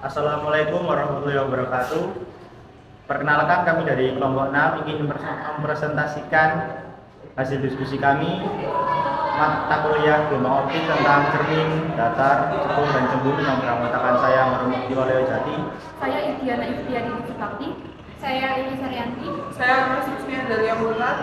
Assalamualaikum warahmatullahi wabarakatuh. Perkenalkan, kami dari kelompok 6 ingin mempresentasikan hasil diskusi kami mata kuliah gelombang optik tentang cermin, datar, cekung, dan cembung yang beranggotakan saya Marumuki Waleo Jati. Saya Idiana Iftiari Bakti. Saya Ini Saryanti. Saya Rosisnya dari Ambulan.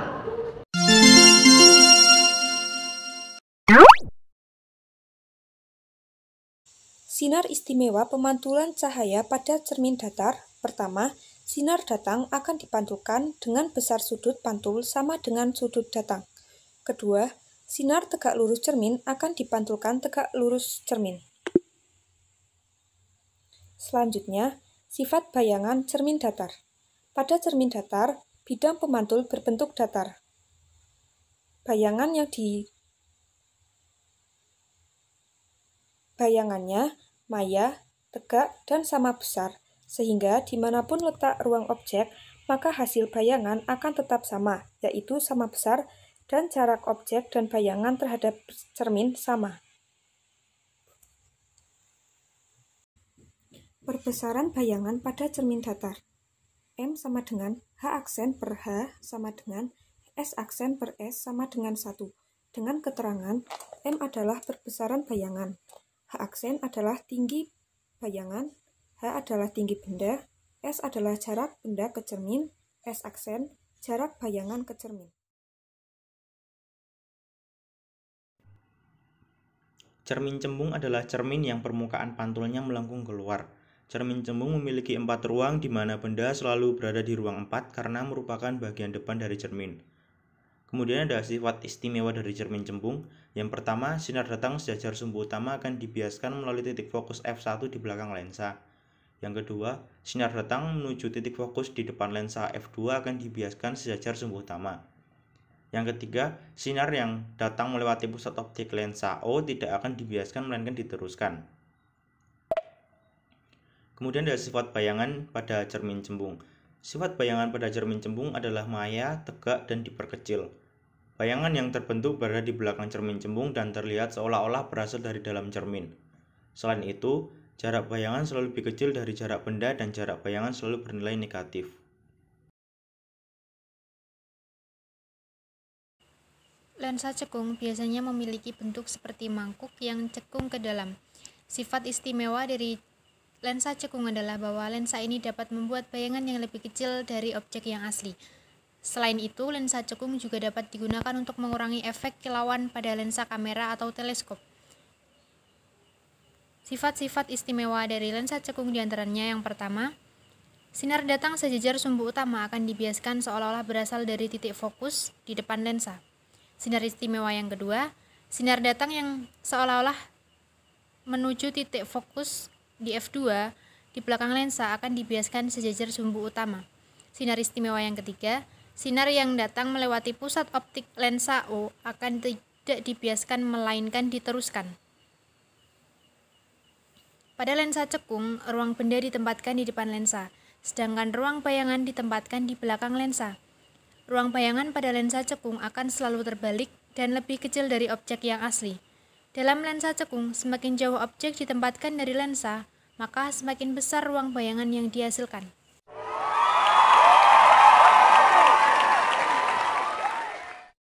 Sinar istimewa pemantulan cahaya pada cermin datar. Pertama, sinar datang akan dipantulkan dengan besar sudut pantul sama dengan sudut datang. Kedua, sinar tegak lurus cermin akan dipantulkan tegak lurus cermin. Selanjutnya, sifat bayangan cermin datar. Pada cermin datar, bidang pemantul berbentuk datar. Bayangannya maya, tegak, dan sama besar, sehingga dimanapun letak ruang objek, maka hasil bayangan akan tetap sama, yaitu sama besar, dan jarak objek dan bayangan terhadap cermin sama. Perbesaran bayangan pada cermin datar. M sama dengan H aksen per H sama dengan S aksen per S sama dengan 1. Dengan keterangan, M adalah perbesaran bayangan, H aksen adalah tinggi bayangan, H adalah tinggi benda, S adalah jarak benda ke cermin, S aksen jarak bayangan ke cermin. Cermin cembung adalah cermin yang permukaan pantulnya melengkung keluar. Cermin cembung memiliki 4 ruang di mana benda selalu berada di ruang 4 karena merupakan bagian depan dari cermin. Kemudian ada sifat istimewa dari cermin cembung. Yang pertama, sinar datang sejajar sumbu utama akan dibiaskan melalui titik fokus f1 di belakang lensa. Yang kedua, sinar datang menuju titik fokus di depan lensa f2 akan dibiaskan sejajar sumbu utama. Yang ketiga, sinar yang datang melewati pusat optik lensa O tidak akan dibiaskan melainkan diteruskan. Kemudian ada sifat bayangan pada cermin cembung. Sifat bayangan pada cermin cembung adalah maya, tegak, dan diperkecil. Bayangan yang terbentuk berada di belakang cermin cembung dan terlihat seolah-olah berasal dari dalam cermin. Selain itu, jarak bayangan selalu lebih kecil dari jarak benda dan jarak bayangan selalu bernilai negatif. Lensa cekung biasanya memiliki bentuk seperti mangkuk yang cekung ke dalam. Sifat istimewa dari lensa cekung adalah bahwa lensa ini dapat membuat bayangan yang lebih kecil dari objek yang asli. Selain itu, lensa cekung juga dapat digunakan untuk mengurangi efek kilauan pada lensa kamera atau teleskop. Sifat-sifat istimewa dari lensa cekung diantaranya yang pertama, sinar datang sejajar sumbu utama akan dibiaskan seolah-olah berasal dari titik fokus di depan lensa. Sinar istimewa yang kedua, sinar datang yang seolah-olah menuju titik fokus di f2 di belakang lensa akan dibiaskan sejajar sumbu utama. Sinar istimewa yang ketiga, sinar yang datang melewati pusat optik lensa O akan tidak dibiaskan melainkan diteruskan. Pada lensa cekung, ruang benda ditempatkan di depan lensa, sedangkan ruang bayangan ditempatkan di belakang lensa. Ruang bayangan pada lensa cekung akan selalu terbalik dan lebih kecil dari objek yang asli. Dalam lensa cekung, semakin jauh objek ditempatkan dari lensa, maka semakin besar ruang bayangan yang dihasilkan.